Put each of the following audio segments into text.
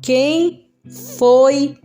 Quem foi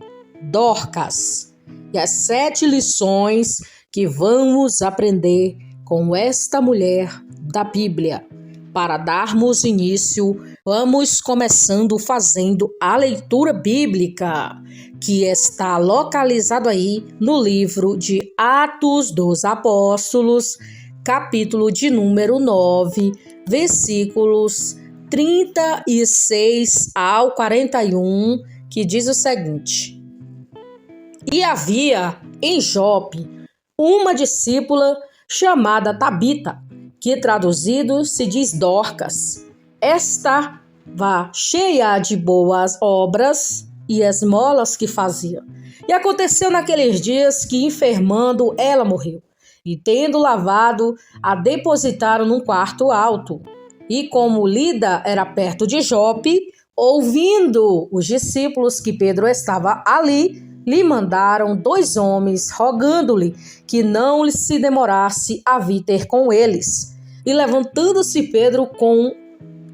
Dorcas? E as 7 lições que vamos aprender com esta mulher da Bíblia. Para darmos início, vamos começando fazendo a leitura bíblica, que está localizado aí no livro de Atos dos Apóstolos, capítulo de número 9, versículos 36 ao 41, que diz o seguinte: E havia em Jope uma discípula chamada Tabita, que traduzido se diz Dorcas. Estava cheia de boas obras e esmolas que fazia. E aconteceu naqueles dias que, enfermando, ela morreu. E tendo lavado, a depositaram num quarto alto. E como Lida era perto de Jope, ouvindo os discípulos que Pedro estava ali, lhe mandaram 2 homens, rogando-lhe que não se demorasse a vir ter com eles. E levantando-se Pedro com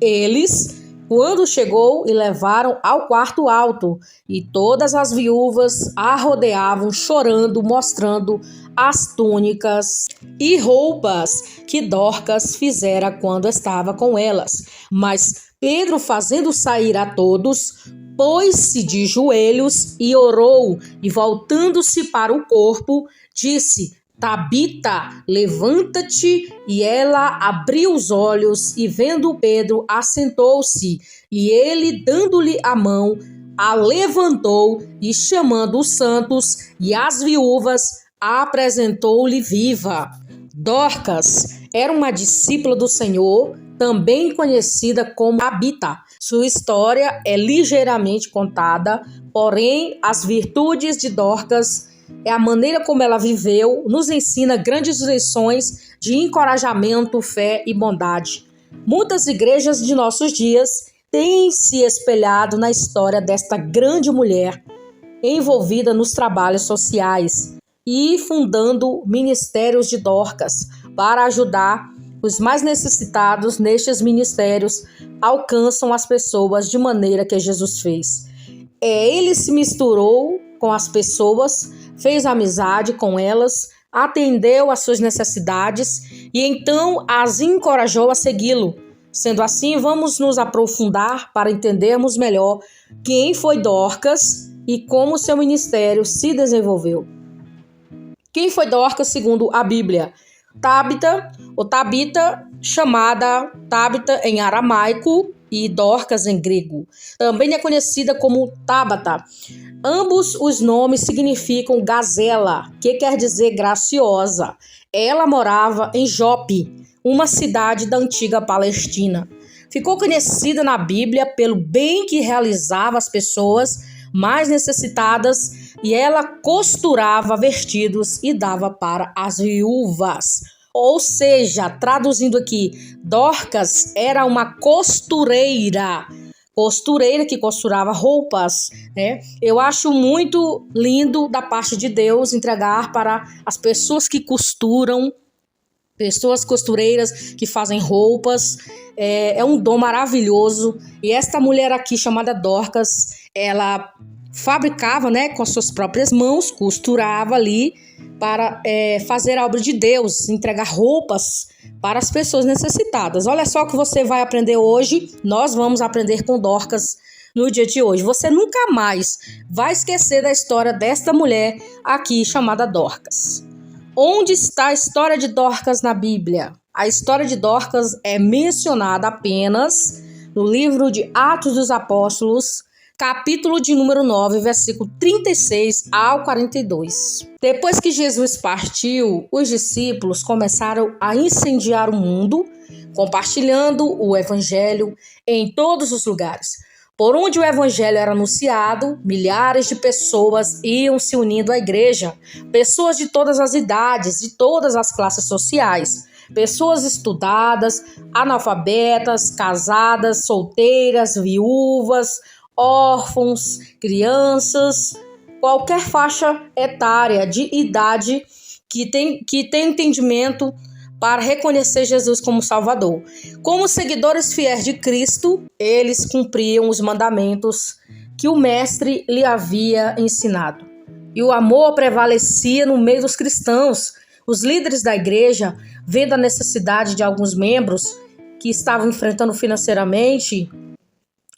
eles, quando chegou, e levaram ao quarto alto, e todas as viúvas a rodeavam, chorando, mostrando as túnicas e roupas que Dorcas fizera quando estava com elas. Mas Pedro, fazendo sair a todos, pôs-se de joelhos e orou, e voltando-se para o corpo, disse: Tabita, levanta-te. E ela abriu os olhos, e vendo Pedro, assentou-se. E ele, dando-lhe a mão, a levantou, e chamando os santos e as viúvas, a apresentou-lhe viva. Dorcas era uma discípula do Senhor, também conhecida como Tabita. Sua história é ligeiramente contada, porém as virtudes de Dorcas é a maneira como ela viveu, nos ensina grandes lições de encorajamento, fé e bondade. Muitas igrejas de nossos dias têm se espelhado na história desta grande mulher, envolvida nos trabalhos sociais e fundando ministérios de Dorcas para ajudar os mais necessitados. Nestes ministérios alcançam as pessoas de maneira que Jesus fez. Ele se misturou com as pessoas, fez amizade com elas, atendeu às suas necessidades e então as encorajou a segui-lo. Sendo assim, vamos nos aprofundar para entendermos melhor quem foi Dorcas e como seu ministério se desenvolveu. Quem foi Dorcas segundo a Bíblia? Tabita, ou Tabita, chamada Tabita em aramaico e Dorcas em grego. Também é conhecida como Tabata. Ambos os nomes significam gazela, que quer dizer graciosa. Ela morava em Jope, uma cidade da antiga Palestina. Ficou conhecida na Bíblia pelo bem que realizava às pessoas mais necessitadas, e ela costurava vestidos e dava para as viúvas. Ou seja, traduzindo aqui, Dorcas era uma costureira que costurava roupas, né? Eu acho muito lindo da parte de Deus entregar para as pessoas que costuram, pessoas costureiras que fazem roupas. É um dom maravilhoso. E esta mulher aqui, chamada Dorcas, ela fabricava, né, com as suas próprias mãos, costurava ali para fazer a obra de Deus, entregar roupas para as pessoas necessitadas. Olha só o que você vai aprender hoje. Nós vamos aprender com Dorcas no dia de hoje. Você nunca mais vai esquecer da história desta mulher aqui chamada Dorcas. Onde está a história de Dorcas na Bíblia? A história de Dorcas é mencionada apenas no livro de Atos dos Apóstolos, capítulo de número 9, versículo 36 ao 42. Depois que Jesus partiu, os discípulos começaram a incendiar o mundo, compartilhando o evangelho em todos os lugares. Por onde o evangelho era anunciado, milhares de pessoas iam se unindo à igreja. Pessoas de todas as idades, de todas as classes sociais. Pessoas estudadas, analfabetas, casadas, solteiras, viúvas, órfãos, crianças, qualquer faixa etária de idade que tem entendimento para reconhecer Jesus como Salvador. Como seguidores fiéis de Cristo, eles cumpriam os mandamentos que o mestre lhe havia ensinado. E o amor prevalecia no meio dos cristãos. Os líderes da igreja, vendo a necessidade de alguns membros que estavam enfrentando financeiramente,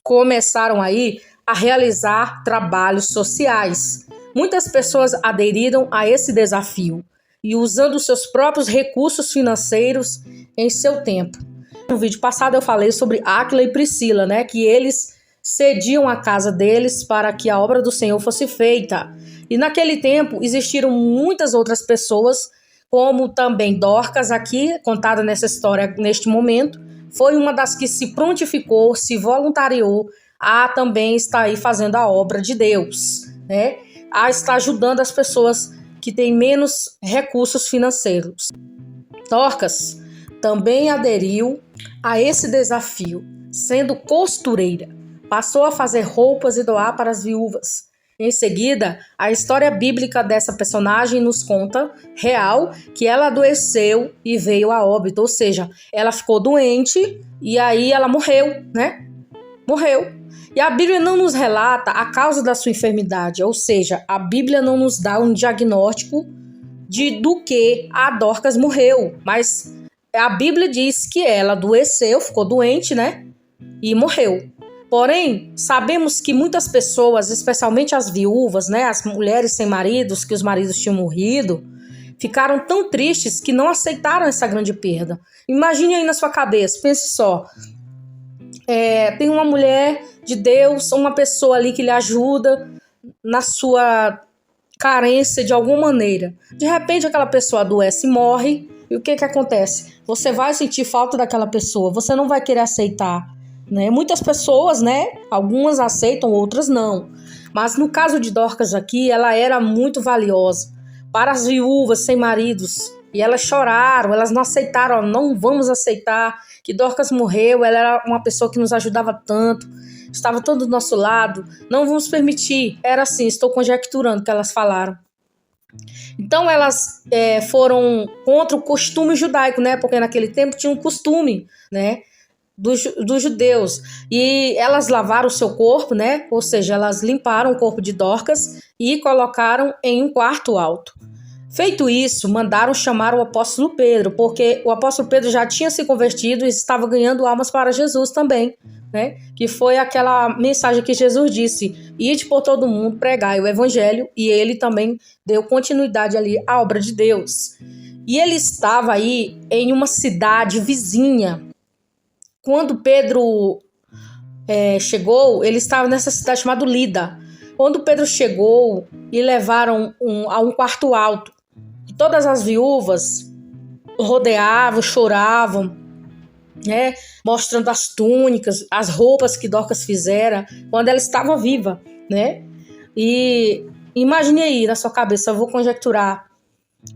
começaram aí a realizar trabalhos sociais. Muitas pessoas aderiram a esse desafio e usando seus próprios recursos financeiros em seu tempo. No vídeo passado eu falei sobre Áquila e Priscila, né, que eles cediam a casa deles para que a obra do Senhor fosse feita. E naquele tempo existiram muitas outras pessoas, como também Dorcas, aqui contada nessa história neste momento, foi uma das que se prontificou, se voluntariou a também estar aí fazendo a obra de Deus, né? A estar ajudando as pessoas que têm menos recursos financeiros. Dorcas também aderiu a esse desafio, sendo costureira. Passou a fazer roupas e doar para as viúvas. Em seguida, a história bíblica dessa personagem nos conta, real, que ela adoeceu e veio a óbito. Ou seja, ela ficou doente e aí ela morreu, né? Morreu. E a Bíblia não nos relata a causa da sua enfermidade. Ou seja, a Bíblia não nos dá um diagnóstico do que a Dorcas morreu. Mas a Bíblia diz que ela adoeceu, ficou doente, né? E morreu. Porém, sabemos que muitas pessoas, especialmente as viúvas, né, as mulheres sem maridos, que os maridos tinham morrido, ficaram tão tristes que não aceitaram essa grande perda. Imagine aí na sua cabeça, pense só. Tem uma mulher de Deus, uma pessoa ali que lhe ajuda na sua carência de alguma maneira. De repente aquela pessoa adoece e morre, e o que acontece? Você vai sentir falta daquela pessoa, você não vai querer aceitar. Né? Muitas pessoas, né? Algumas aceitam, outras não. Mas no caso de Dorcas aqui, ela era muito valiosa para as viúvas sem maridos. E elas choraram, elas não aceitaram, não vamos aceitar que Dorcas morreu, ela era uma pessoa que nos ajudava tanto, estava tanto do nosso lado, não vamos permitir. Era assim, estou conjecturando que elas falaram. Então elas foram contra o costume judaico, né? Porque naquele tempo tinha um costume, né? Dos judeus, e elas lavaram o seu corpo, né? Ou seja, elas limparam o corpo de Dorcas e colocaram em um quarto alto. Feito isso, mandaram chamar o apóstolo Pedro, porque o apóstolo Pedro já tinha se convertido e estava ganhando almas para Jesus também, né? Que foi aquela mensagem que Jesus disse: ide por todo mundo, pregai o evangelho, e ele também deu continuidade ali à obra de Deus. E ele estava aí em uma cidade vizinha. Quando Pedro chegou, ele estava nessa cidade chamada Lida. Quando Pedro chegou e levaram a um quarto alto, e todas as viúvas rodeavam, choravam, né, mostrando as túnicas, as roupas que Dorcas fizera quando ela estava viva, né? E imagine aí na sua cabeça, eu vou conjecturar.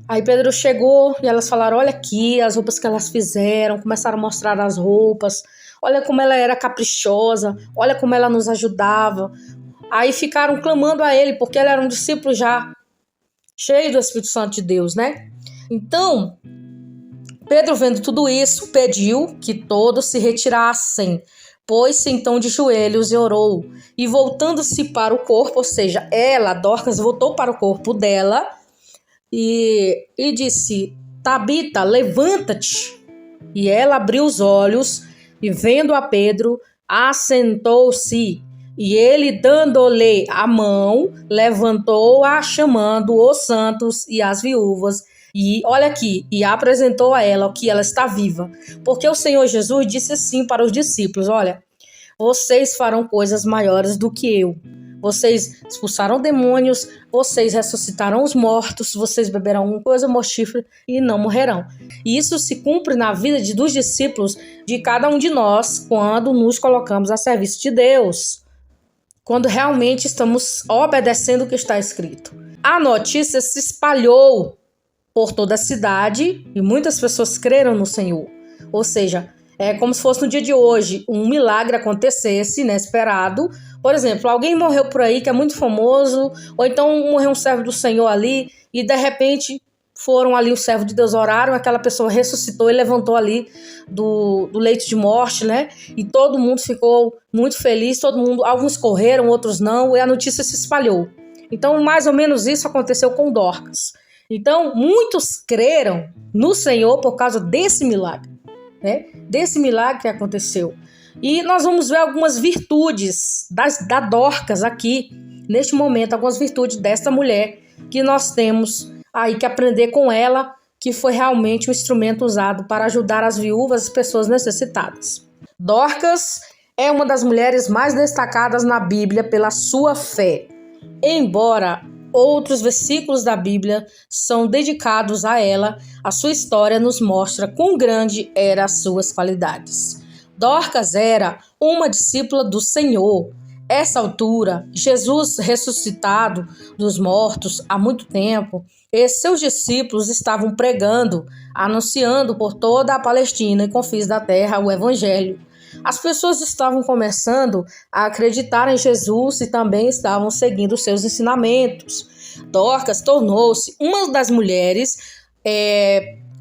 Aí Pedro chegou e elas falaram: olha aqui as roupas que elas fizeram, começaram a mostrar as roupas, olha como ela era caprichosa, olha como ela nos ajudava. Aí ficaram clamando a ele, porque ele era um discípulo já cheio do Espírito Santo de Deus, né? Então, Pedro, vendo tudo isso, pediu que todos se retirassem, pôs-se então de joelhos e orou, e voltando-se para o corpo, ou seja, ela, Dorcas, voltou para o corpo dela, e disse: Tabita, levanta-te. E ela abriu os olhos e, vendo a Pedro, assentou-se. E ele, dando-lhe a mão, levantou-a, chamando os santos e as viúvas. E olha aqui, e apresentou a ela que ela está viva. Porque o Senhor Jesus disse assim para os discípulos: olha, vocês farão coisas maiores do que eu. Vocês expulsaram demônios, vocês ressuscitaram os mortos, vocês beberão alguma coisa mortífera e não morrerão. E isso se cumpre na vida dos discípulos, de cada um de nós, quando nos colocamos a serviço de Deus. Quando realmente estamos obedecendo o que está escrito. A notícia se espalhou por toda a cidade e muitas pessoas creram no Senhor. Ou seja, é como se fosse no dia de hoje um milagre acontecesse, inesperado. Por exemplo, alguém morreu por aí que é muito famoso, ou então morreu um servo do Senhor ali e de repente foram ali, o servo de Deus oraram, aquela pessoa ressuscitou e levantou ali do leito de morte, né? E todo mundo ficou muito feliz, alguns correram, outros não, e a notícia se espalhou. Então, mais ou menos isso aconteceu com Dorcas. Então, muitos creram no Senhor por causa desse milagre, né? Desse milagre que aconteceu. E nós vamos ver algumas virtudes da Dorcas aqui, neste momento, algumas virtudes desta mulher que nós temos aí que aprender com ela, que foi realmente um instrumento usado para ajudar as viúvas e as pessoas necessitadas. Dorcas é uma das mulheres mais destacadas na Bíblia pela sua fé. Embora outros versículos da Bíblia são dedicados a ela, a sua história nos mostra quão grande eram as suas qualidades. Dorcas era uma discípula do Senhor. Essa altura, Jesus ressuscitado dos mortos há muito tempo, e seus discípulos estavam pregando, anunciando por toda a Palestina e confins da terra o Evangelho. As pessoas estavam começando a acreditar em Jesus e também estavam seguindo seus ensinamentos. Dorcas tornou-se uma das mulheres.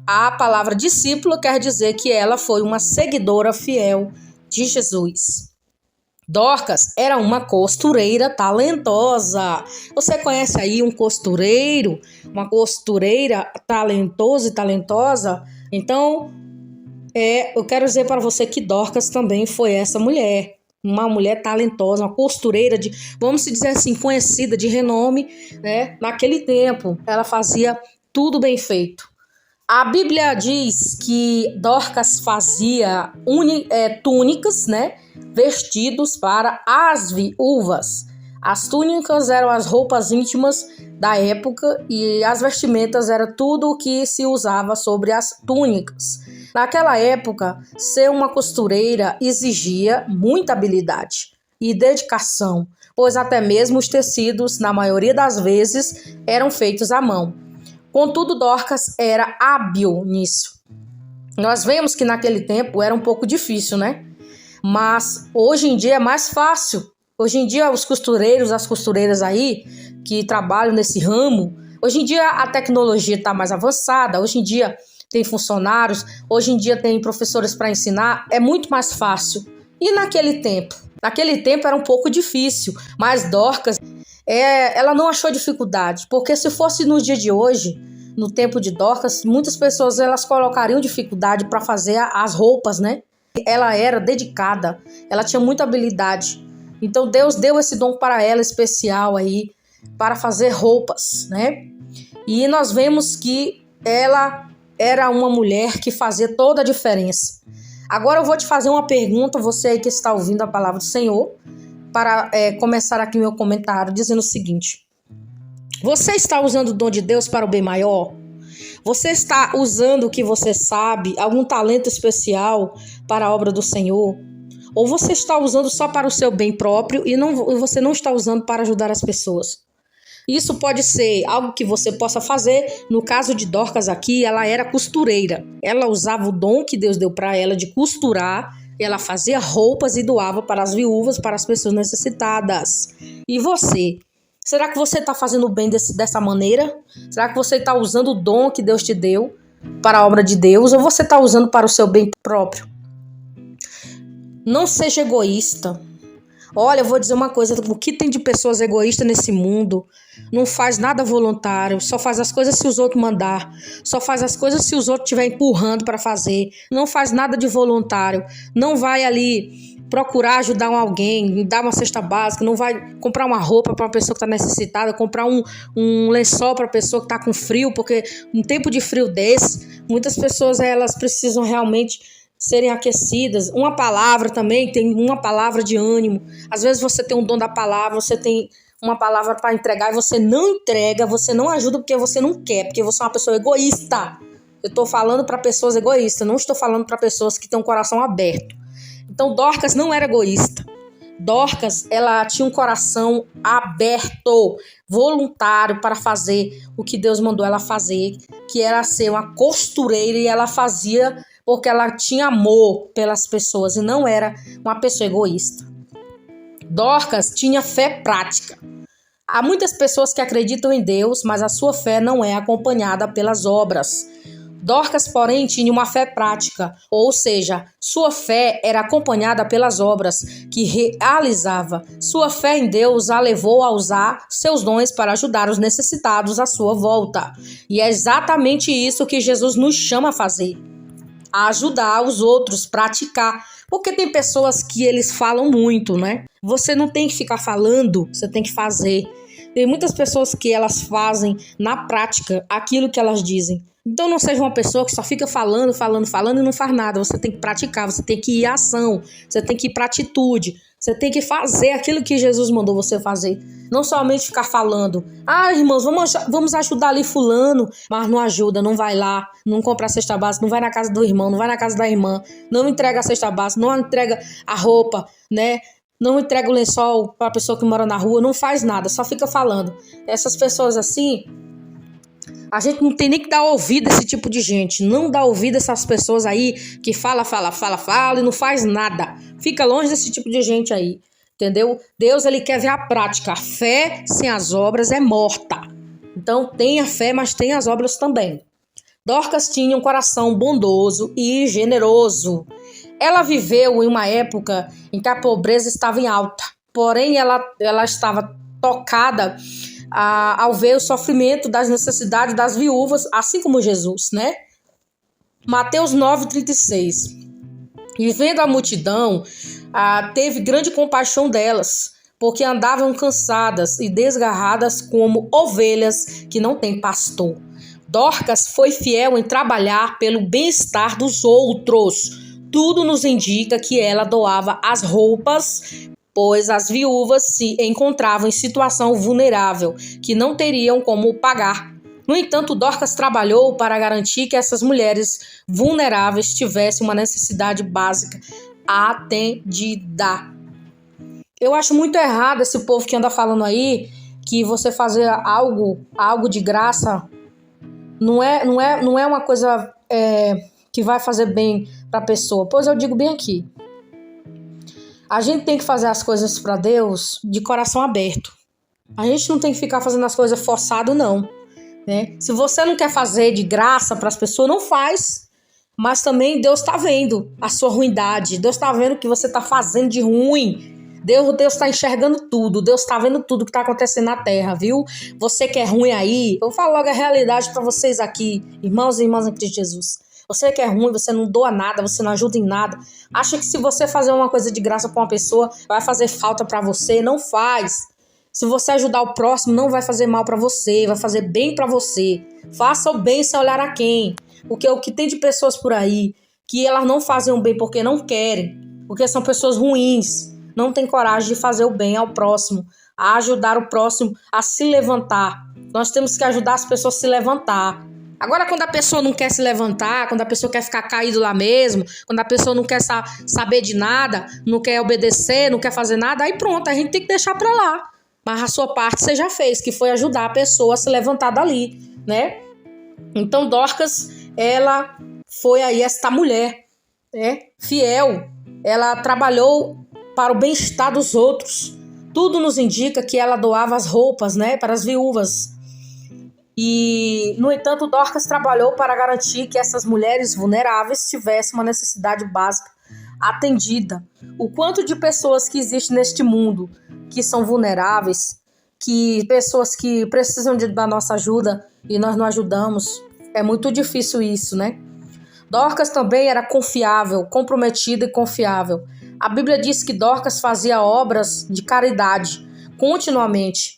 A palavra discípulo quer dizer que ela foi uma seguidora fiel de Jesus. Dorcas era uma costureira talentosa. Você conhece aí um costureiro? Uma costureira talentosa e talentosa? Então, eu quero dizer para você que Dorcas também foi essa mulher. Uma mulher talentosa, uma costureira vamos dizer assim, conhecida, de renome, né? Naquele tempo, ela fazia tudo bem feito. A Bíblia diz que Dorcas fazia túnicas, né? Vestidos para as viúvas. As túnicas eram as roupas íntimas da época e as vestimentas era tudo o que se usava sobre as túnicas. Naquela época, ser uma costureira exigia muita habilidade e dedicação, pois até mesmo os tecidos, na maioria das vezes, eram feitos à mão. Contudo, Dorcas era hábil nisso. Nós vemos que naquele tempo era um pouco difícil, né? Mas hoje em dia é mais fácil. Hoje em dia os costureiros, as costureiras aí que trabalham nesse ramo, hoje em dia a tecnologia está mais avançada, hoje em dia tem funcionários, hoje em dia tem professores para ensinar, é muito mais fácil. E naquele tempo? Naquele tempo era um pouco difícil, mas Dorcas, ela não achou dificuldade, porque se fosse no dia de hoje, no tempo de Dorcas, muitas pessoas elas colocariam dificuldade para fazer as roupas, né? Ela era dedicada, ela tinha muita habilidade. Então Deus deu esse dom para ela especial aí, para fazer roupas, né? E nós vemos que ela era uma mulher que fazia toda a diferença. Agora eu vou te fazer uma pergunta, você aí que está ouvindo a palavra do Senhor, para começar aqui meu comentário, dizendo o seguinte: você está usando o dom de Deus para o bem maior? Você está usando o que você sabe, algum talento especial para a obra do Senhor? Ou você está usando só para o seu bem próprio e você não está usando para ajudar as pessoas? Isso pode ser algo que você possa fazer. No caso de Dorcas aqui, ela era costureira. Ela usava o dom que Deus deu para ela de costurar. Ela fazia roupas e doava para as viúvas, para as pessoas necessitadas. E você? Será que você está fazendo bem dessa maneira? Será que você está usando o dom que Deus te deu para a obra de Deus? Ou você está usando para o seu bem próprio? Não seja egoísta. Olha, eu vou dizer uma coisa, o que tem de pessoas egoístas nesse mundo? Não faz nada voluntário, só faz as coisas se os outros mandar, só faz as coisas se os outros estiverem empurrando para fazer, não faz nada de voluntário, não vai ali procurar ajudar alguém, dar uma cesta básica, não vai comprar uma roupa para uma pessoa que está necessitada, comprar um lençol para a pessoa que está com frio, porque um tempo de frio desse, muitas pessoas elas precisam realmente serem aquecidas. Uma palavra também, tem uma palavra de ânimo. Às vezes você tem um dom da palavra, você tem uma palavra para entregar e você não entrega, você não ajuda porque você não quer, porque você é uma pessoa egoísta. Eu estou falando para pessoas egoístas, não estou falando para pessoas que têm um coração aberto. Então Dorcas não era egoísta. Dorcas, ela tinha um coração aberto, voluntário para fazer o que Deus mandou ela fazer, que era ser uma costureira, e ela fazia porque ela tinha amor pelas pessoas e não era uma pessoa egoísta. Dorcas tinha fé prática. Há muitas pessoas que acreditam em Deus, mas a sua fé não é acompanhada pelas obras. Dorcas, porém, tinha uma fé prática, ou seja, sua fé era acompanhada pelas obras que realizava. Sua fé em Deus a levou a usar seus dons para ajudar os necessitados à sua volta. E é exatamente isso que Jesus nos chama a fazer. A ajudar os outros, praticar. Porque tem pessoas que eles falam muito, né? Você não tem que ficar falando, você tem que fazer. Tem muitas pessoas que elas fazem na prática aquilo que elas dizem. Então não seja uma pessoa que só fica falando e não faz nada. Você tem que praticar, você tem que ir à ação, você tem que ir para a atitude, você tem que fazer aquilo que Jesus mandou você fazer. Não somente ficar falando, irmãos, vamos ajudar ali fulano, mas não ajuda, não vai lá, não compra a cesta básica, não vai na casa do irmão, não vai na casa da irmã, não entrega a cesta básica, não entrega a roupa, né? Não entrega o lençol para a pessoa que mora na rua, não faz nada, só fica falando. Essas pessoas assim, a gente não tem nem que dar ouvido a esse tipo de gente. Não dá ouvido a essas pessoas aí que fala e não faz nada. Fica longe desse tipo de gente aí, entendeu? Deus, ele quer ver a prática. A fé sem as obras é morta. Então tenha fé, mas tenha as obras também. Dorcas tinha um coração bondoso e generoso. Ela viveu em uma época em que a pobreza estava em alta. Porém, ela estava tocada ao ver o sofrimento das necessidades das viúvas, assim como Jesus, né? Mateus 9,36. E vendo a multidão, teve grande compaixão delas, porque andavam cansadas e desgarradas como ovelhas que não têm pastor. Dorcas foi fiel em trabalhar pelo bem-estar dos outros. Tudo nos indica que ela doava as roupas, pois as viúvas se encontravam em situação vulnerável, que não teriam como pagar. No entanto, Dorcas trabalhou para garantir que essas mulheres vulneráveis tivessem uma necessidade básica atendida. Eu acho muito errado esse povo que anda falando aí que você fazer algo de graça não é uma coisa que vai fazer bem para a pessoa. Pois eu digo bem aqui. A gente tem que fazer as coisas para Deus de coração aberto. A gente não tem que ficar fazendo as coisas forçado, não. Né? Se você não quer fazer de graça para as pessoas, não faz. Mas também Deus está vendo a sua ruindade. Deus está vendo o que você está fazendo de ruim. Deus está enxergando tudo. Deus está vendo tudo que está acontecendo na terra, viu? Você que é ruim aí, eu falo logo a realidade para vocês aqui, irmãos e irmãs em Cristo Jesus. Você que é ruim, você não doa nada, você não ajuda em nada. Acha que se você fazer uma coisa de graça para uma pessoa, vai fazer falta para você? Não faz. Se você ajudar o próximo, não vai fazer mal para você, vai fazer bem para você. Faça o bem sem olhar a quem. Porque o que tem de pessoas por aí, que elas não fazem o bem porque não querem, porque são pessoas ruins, não têm coragem de fazer o bem ao próximo, a ajudar o próximo a se levantar. Nós temos que ajudar as pessoas a se levantar. Agora, quando a pessoa não quer se levantar, quando a pessoa quer ficar caído lá mesmo, quando a pessoa não quer saber de nada, não quer obedecer, não quer fazer nada, aí pronto, a gente tem que deixar pra lá. Mas a sua parte você já fez, que foi ajudar a pessoa a se levantar dali, né? Então, Dorcas, ela foi aí esta mulher, né? Fiel. Ela trabalhou para o bem-estar dos outros. Tudo nos indica que ela doava as roupas, né, para as viúvas. E, no entanto, Dorcas trabalhou para garantir que essas mulheres vulneráveis tivessem uma necessidade básica atendida. O quanto de pessoas que existem neste mundo que são vulneráveis, que pessoas que precisam da nossa ajuda e nós não ajudamos, é muito difícil isso, né? Dorcas também era confiável, comprometida e confiável. A Bíblia diz que Dorcas fazia obras de caridade continuamente.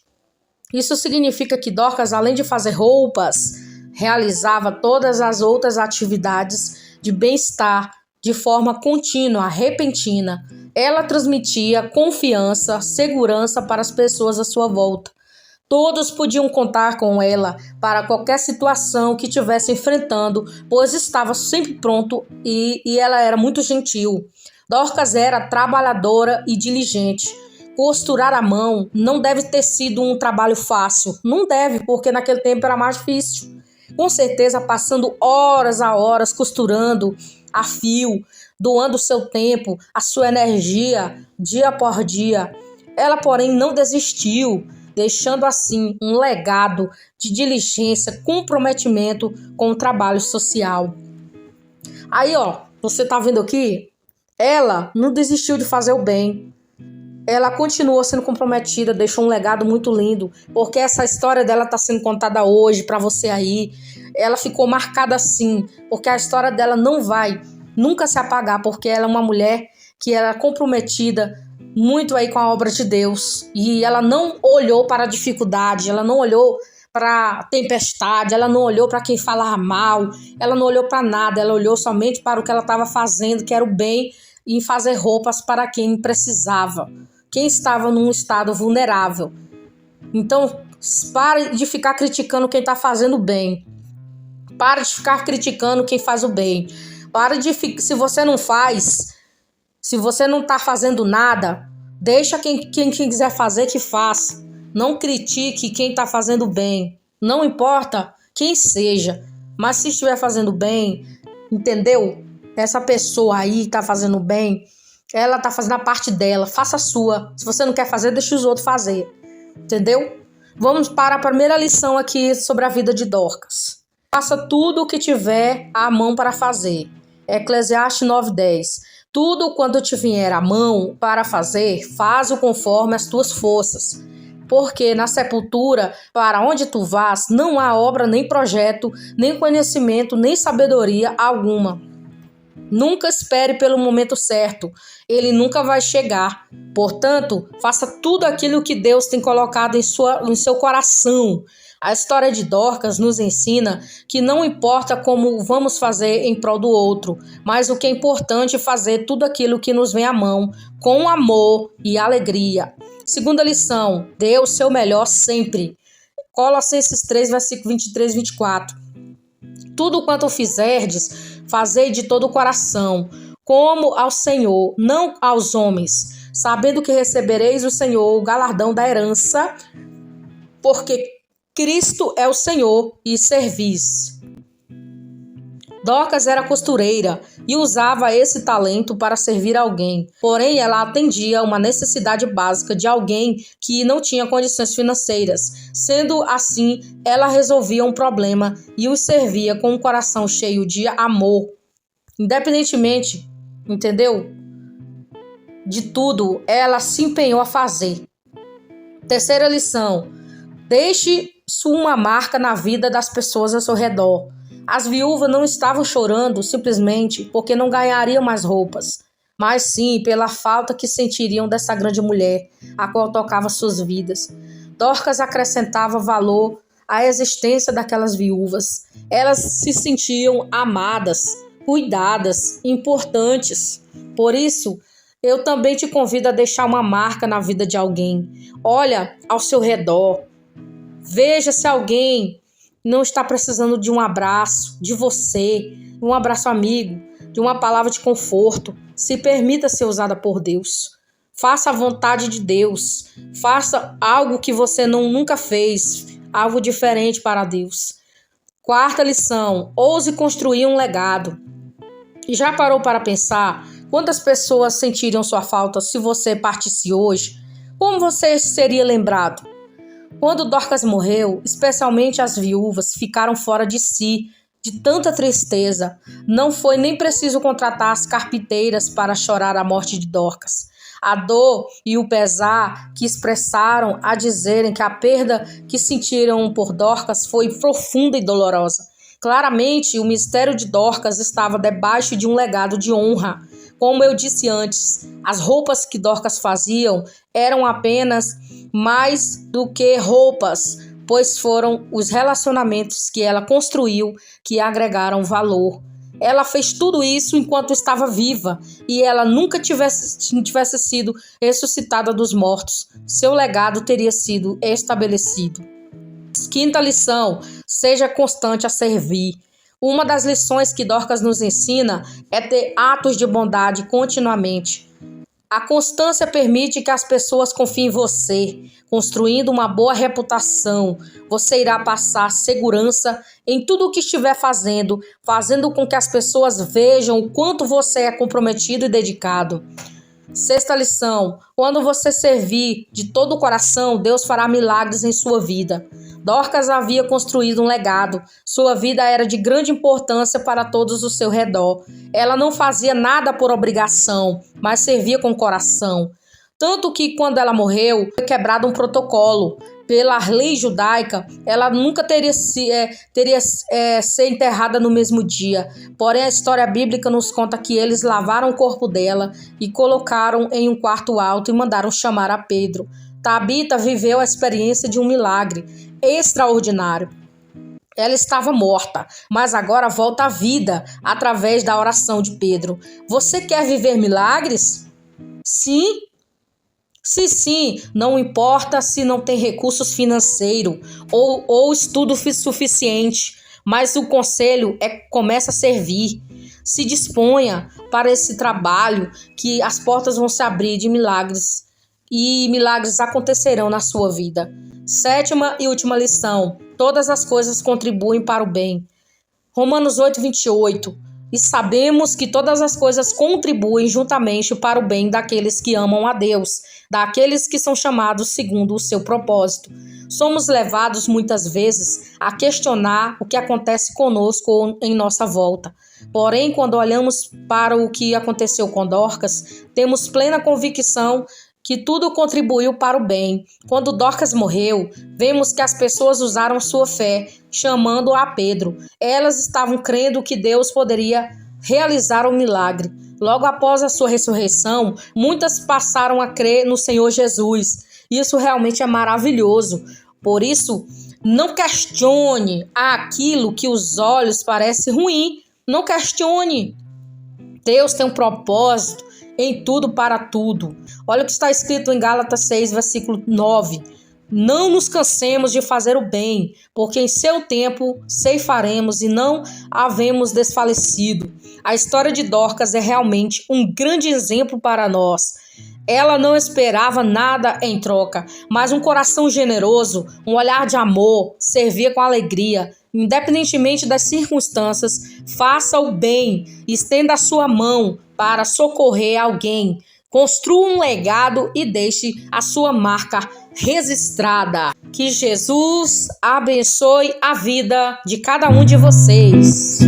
Isso significa que Dorcas, além de fazer roupas, realizava todas as outras atividades de bem-estar de forma contínua, repentina. Ela transmitia confiança, segurança para as pessoas à sua volta. Todos podiam contar com ela para qualquer situação que estivesse enfrentando, pois estava sempre pronto e ela era muito gentil. Dorcas era trabalhadora e diligente. Costurar à mão não deve ter sido um trabalho fácil. Não deve, porque naquele tempo era mais difícil. Com certeza, passando horas a horas costurando a fio, doando o seu tempo, a sua energia, dia por dia. Ela, porém, não desistiu. deixando assim um legado de diligência, comprometimento com o trabalho social. Aí, ó, você tá vendo aqui? Ela não desistiu de fazer o bem. Ela continuou sendo comprometida, deixou um legado muito lindo, porque essa história dela está sendo contada hoje para você aí. Ela ficou marcada assim, porque a história dela não vai nunca se apagar, porque ela é uma mulher que era comprometida muito aí com a obra de Deus. E ela não olhou para a dificuldade, ela não olhou para a tempestade, ela não olhou para quem falava mal, ela não olhou para nada, ela olhou somente para o que ela estava fazendo, que era o bem, em fazer roupas para quem precisava, quem estava num estado vulnerável. Então, pare de ficar criticando quem está fazendo bem. Pare de ficar criticando quem faz o bem. Pare de se você não faz, se você não está fazendo nada, deixa quem quiser fazer que faça. Não critique quem está fazendo bem. Não importa quem seja, mas se estiver fazendo bem, entendeu? Essa pessoa aí está fazendo bem, ela está fazendo a parte dela, faça a sua. Se você não quer fazer, deixa os outros fazer. Entendeu? Vamos para a primeira lição aqui sobre a vida de Dorcas. Faça tudo o que tiver à mão para fazer. Eclesiastes 9:10. Tudo quanto te vier à mão para fazer, faz-o conforme as tuas forças. Porque na sepultura, para onde tu vás, não há obra, nem projeto, nem conhecimento, nem sabedoria alguma. Nunca espere pelo momento certo, ele nunca vai chegar. Portanto, faça tudo aquilo que Deus tem colocado em seu coração. A história de Dorcas nos ensina que não importa como vamos fazer em prol do outro, mas o que é importante é fazer tudo aquilo que nos vem à mão, com amor e alegria. Segunda lição, dê o seu melhor sempre. Colossenses 3, versículo 23 e 24. Tudo quanto fizerdes, fazei de todo o coração, como ao Senhor, não aos homens, sabendo que recebereis o Senhor o galardão da herança, porque Cristo é o Senhor e servis. Dorcas era costureira e usava esse talento para servir alguém, porém ela atendia uma necessidade básica de alguém que não tinha condições financeiras. Sendo assim, ela resolvia um problema e os servia com um coração cheio de amor. Independentemente, entendeu? De tudo, ela se empenhou a fazer. Terceira lição, deixe uma marca na vida das pessoas ao seu redor. As viúvas não estavam chorando simplesmente porque não ganhariam mais roupas, mas sim pela falta que sentiriam dessa grande mulher, a qual tocava suas vidas. Dorcas acrescentava valor à existência daquelas viúvas. Elas se sentiam amadas, cuidadas, importantes. Por isso, eu também te convido a deixar uma marca na vida de alguém. Olha ao seu redor. Veja se alguém não está precisando de um abraço de você, um abraço amigo, de uma palavra de conforto. Se permita ser usada por Deus. Faça a vontade de Deus. Faça algo que você nunca fez, algo diferente para Deus. Quarta lição, ouse construir um legado. E já parou para pensar quantas pessoas sentiriam sua falta se você partisse hoje? Como você seria lembrado? Quando Dorcas morreu, especialmente as viúvas ficaram fora de si, de tanta tristeza. Não foi nem preciso contratar as carpinteiras para chorar a morte de Dorcas. A dor e o pesar que expressaram a dizerem que a perda que sentiram por Dorcas foi profunda e dolorosa. Claramente, o mistério de Dorcas estava debaixo de um legado de honra. Como eu disse antes, as roupas que Dorcas faziam eram apenas mais do que roupas, pois foram os relacionamentos que ela construiu que agregaram valor. Ela fez tudo isso enquanto estava viva e ela nunca tivesse sido ressuscitada dos mortos. Seu legado teria sido estabelecido. Quinta lição, seja constante a servir. Uma das lições que Dorcas nos ensina é ter atos de bondade continuamente. A constância permite que as pessoas confiem em você, construindo uma boa reputação. Você irá passar segurança em tudo o que estiver fazendo, fazendo com que as pessoas vejam o quanto você é comprometido e dedicado. Sexta lição: quando você servir de todo o coração, Deus fará milagres em sua vida. Dorcas havia construído um legado. Sua vida era de grande importância para todos ao seu redor. Ela não fazia nada por obrigação, mas servia com coração. Tanto que, quando ela morreu, foi quebrado um protocolo. Pela lei judaica, ela nunca teria ser enterrada no mesmo dia. Porém, a história bíblica nos conta que eles lavaram o corpo dela e colocaram em um quarto alto e mandaram chamar a Pedro. Tabita viveu a experiência de um milagre extraordinário. Ela estava morta, mas agora volta à vida através da oração de Pedro. Você quer viver milagres? Sim. Se sim, não importa se não tem recursos financeiros ou estudo suficiente, mas o conselho é comece a servir. Se disponha para esse trabalho que as portas vão se abrir de milagres e milagres acontecerão na sua vida. Sétima e última lição: todas as coisas contribuem para o bem. Romanos 8:28. E sabemos que todas as coisas contribuem juntamente para o bem daqueles que amam a Deus, daqueles que são chamados segundo o seu propósito. Somos levados muitas vezes a questionar o que acontece conosco em nossa volta. Porém, quando olhamos para o que aconteceu com Dorcas, temos plena convicção que tudo contribuiu para o bem. Quando Dorcas morreu, vemos que as pessoas usaram sua fé, chamando a Pedro. Elas estavam crendo que Deus poderia realizar um milagre. Logo após a sua ressurreição, muitas passaram a crer no Senhor Jesus. Isso realmente é maravilhoso. Por isso, não questione aquilo que os olhos parecem ruim. Não questione. Deus tem um propósito em tudo para tudo. Olha o que está escrito em Gálatas 6, versículo 9. Não nos cansemos de fazer o bem, porque em seu tempo ceifaremos e não havemos desfalecido. A história de Dorcas é realmente um grande exemplo para nós. Ela não esperava nada em troca, mas um coração generoso, um olhar de amor, servia com alegria. Independentemente das circunstâncias, faça o bem, estenda a sua mão para socorrer alguém. Construa um legado e deixe a sua marca registrada. Que Jesus abençoe a vida de cada um de vocês.